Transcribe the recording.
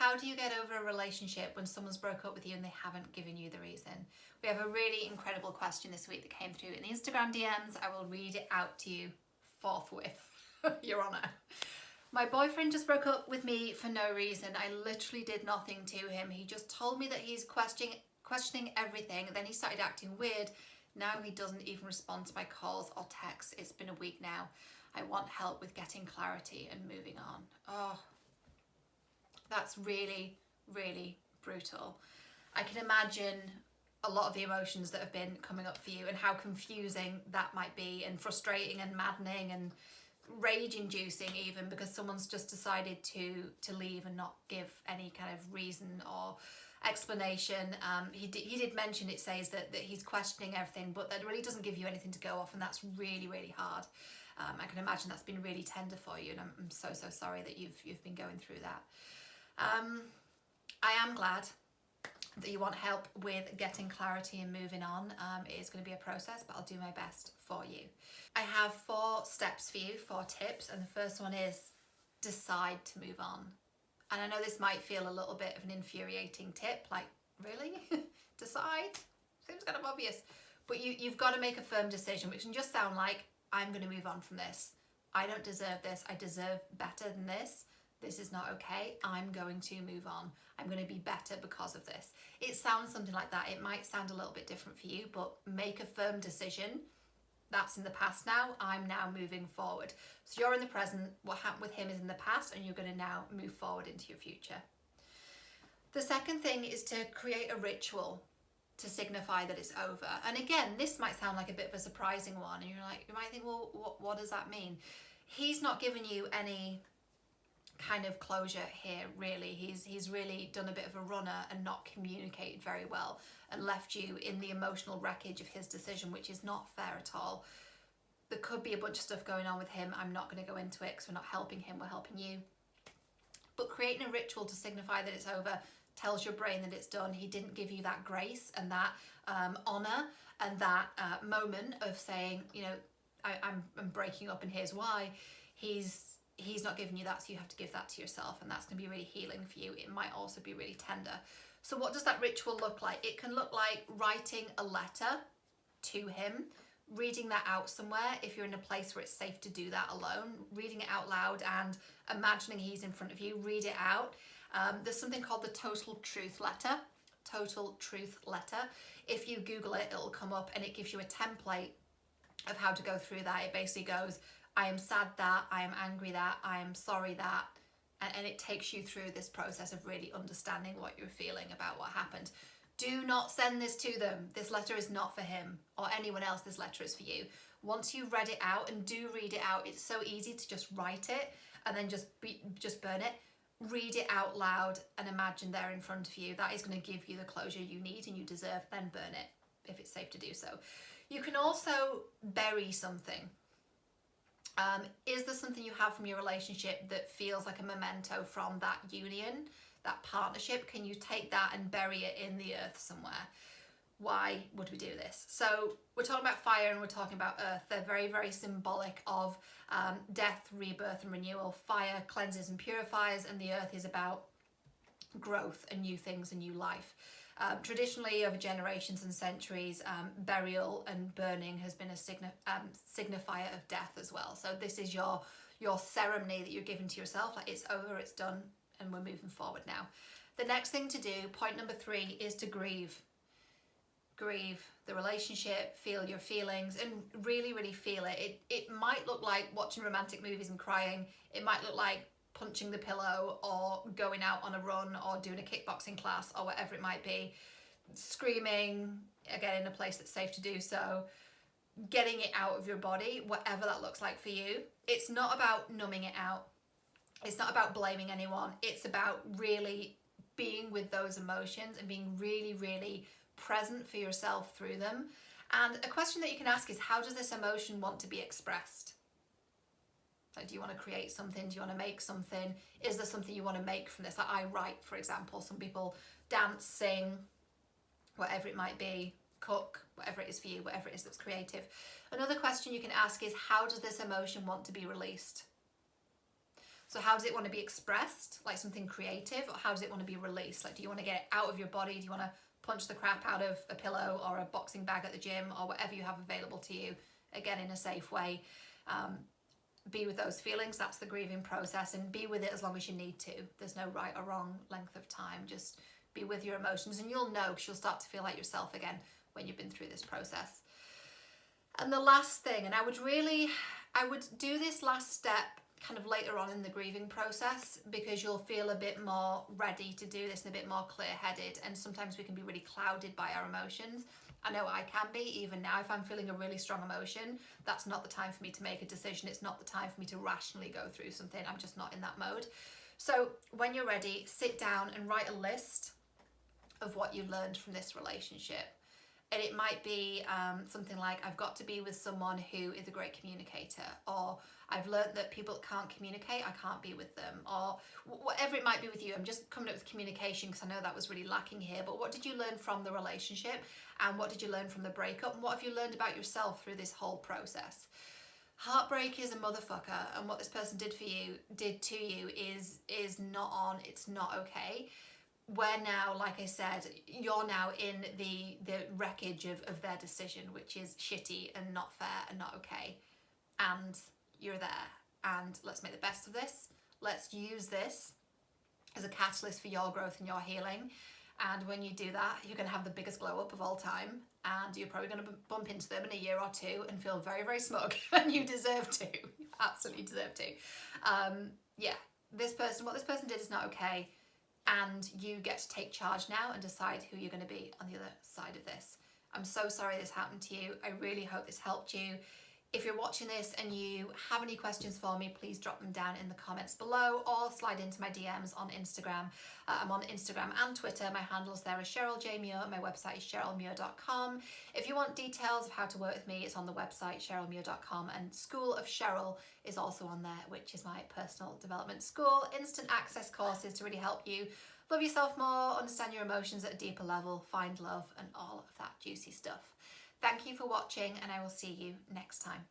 How do you get over a relationship when someone's broke up with you and they haven't given you the reason? We have a really incredible question this week that came through in the Instagram DMs. I will read it out to you forthwith, Your Honour. My boyfriend just broke up with me for no reason. I literally did nothing to him. He just told me that he's questioning everything. Then he started acting weird. Now he doesn't even respond to my calls or texts. It's been a week now. I want help with getting clarity and moving on. Oh, that's really, really brutal. I can imagine a lot of the emotions that have been coming up for you and how confusing that might be, and frustrating and maddening and rage inducing even, because someone's just decided to leave and not give any kind of reason or explanation. He did mention, it says that he's questioning everything, but that really doesn't give you anything to go off, and that's really, really hard. I can imagine that's been really tender for you, and I'm so sorry that you've been going through that. I am glad that you want help with getting clarity and moving on. It is going to be a process, but I'll do my best for you. I have 4 steps for you, 4 tips, and the first one is decide to move on. And I know this might feel a little bit of an infuriating tip, like, really? Decide? Seems kind of obvious. But you've got to make a firm decision, which can just sound like, I'm going to move on from this. I don't deserve this. I deserve better than this. This is not okay. I'm going to move on. I'm going to be better because of this. It sounds something like that. It might sound a little bit different for you, but make a firm decision. That's in the past now. I'm now moving forward. So you're in the present. What happened with him is in the past, and you're going to now move forward into your future. The second thing is to create a ritual to signify that it's over. And again, this might sound like a bit of a surprising one. And you might think, well, what does that mean? He's not given you any kind of closure here, really. He's really done a bit of a runner and not communicated very well, and left you in the emotional wreckage of his decision, which is not fair at all. There could be a bunch of stuff going on with him. I'm not going to go into it because we're not helping him, we're helping you. But creating a ritual to signify that it's over tells your brain that it's done. He didn't give you that grace and that honour and that moment of saying, you know, I'm breaking up and here's why. He's not giving you that, so you have to give that to yourself, and that's going to be really healing for you. It might also be really tender. So what does that ritual look like? It can look like writing a letter to him, reading that out somewhere if you're in a place where it's safe to do that alone, reading it out loud and imagining he's in front of you. Read it out. There's something called the Total Truth Letter. Total Truth Letter. If you Google it, it'll come up, and it gives you a template of how to go through that. It basically goes, I am sad that, I am angry that, I am sorry that, and it takes you through this process of really understanding what you're feeling about what happened. Do not send this to them. This letter is not for him or anyone else. This letter is for you. Once you've read it out, and do read it out, it's so easy to just write it and then just burn it. Read it out loud and imagine they're in front of you. That is going to give you the closure you need and you deserve. Then burn it if it's safe to do so. You can also bury something. Is there something you have from your relationship that feels like a memento from that union, that partnership? Can you take that and bury it in the earth somewhere? Why would we do this? So we're talking about fire and we're talking about earth. They're very, very symbolic of death, rebirth and renewal. Fire cleanses and purifies, and the earth is about growth and new things and new life. Traditionally, over generations and centuries, burial and burning has been a signifier of death as well. So this is your ceremony that you're giving to yourself, like it's over, it's done, and we're moving forward now. The next thing to do, point number 3, is to grieve. Grieve the relationship, feel your feelings, and really, really feel it. It might look like watching romantic movies and crying. It might look like punching the pillow or going out on a run or doing a kickboxing class or whatever it might be. Screaming, again, in a place that's safe to do so. Getting it out of your body, whatever that looks like for you. It's not about numbing it out. It's not about blaming anyone. It's about really being with those emotions and being really, really present for yourself through them. And a question that you can ask is, how does this emotion want to be expressed? Like, do you want to create something? Do you want to make something? Is there something you want to make from this? Like I write, for example. Some people dance, sing, whatever it might be, cook, whatever it is for you, whatever it is that's creative. Another question you can ask is, how does this emotion want to be released? So how does it want to be expressed? Like something creative, or how does it want to be released? Like, do you want to get it out of your body? Do you want to punch the crap out of a pillow or a boxing bag at the gym, or whatever you have available to you, again, in a safe way? Be with those feelings. That's the grieving process, and be with it as long as you need to. There's no right or wrong length of time. Just be with your emotions, and you'll know, because you'll start to feel like yourself again when you've been through this process. And the last thing, and I would do this last step kind of later on in the grieving process, because you'll feel a bit more ready to do this and a bit more clear-headed. And sometimes we can be really clouded by our emotions. I know I can be, even now. If I'm feeling a really strong emotion, that's not the time for me to make a decision. It's not the time for me to rationally go through something. I'm just not in that mode. So when you're ready, sit down and write a list of what you learned from this relationship. And it might be something like, I've got to be with someone who is a great communicator, or I've learned that people that can't communicate, I can't be with them, or whatever it might be with you. I'm just coming up with communication because I know that was really lacking here. But what did you learn from the relationship, and what did you learn from the breakup, and what have you learned about yourself through this whole process? Heartbreak is a motherfucker, and what this person did to you is not on. It's not okay. We're now, like I said, you're now in the wreckage of their decision, which is shitty and not fair and not okay. And you're there. And let's make the best of this. Let's use this as a catalyst for your growth and your healing. And when you do that, you're going to have the biggest glow up of all time. And you're probably going to bump into them in a year or two and feel very, very smug. And you deserve to. You absolutely deserve to. Yeah, what this person did is not okay. And you get to take charge now and decide who you're going to be on the other side of this. I'm so sorry this happened to you. I really hope this helped you. If you're watching this and you have any questions for me, please drop them down in the comments below, or slide into my DMs on Instagram. I'm on Instagram and Twitter. My handles there are Cheryl J. Muir. My website is cherylmuir.com. If you want details of how to work with me, it's on the website cherylmuir.com. And School of Cheryl is also on there, which is my personal development school. Instant access courses to really help you love yourself more, understand your emotions at a deeper level, find love, and all of that juicy stuff. Thank you for watching, and I will see you next time.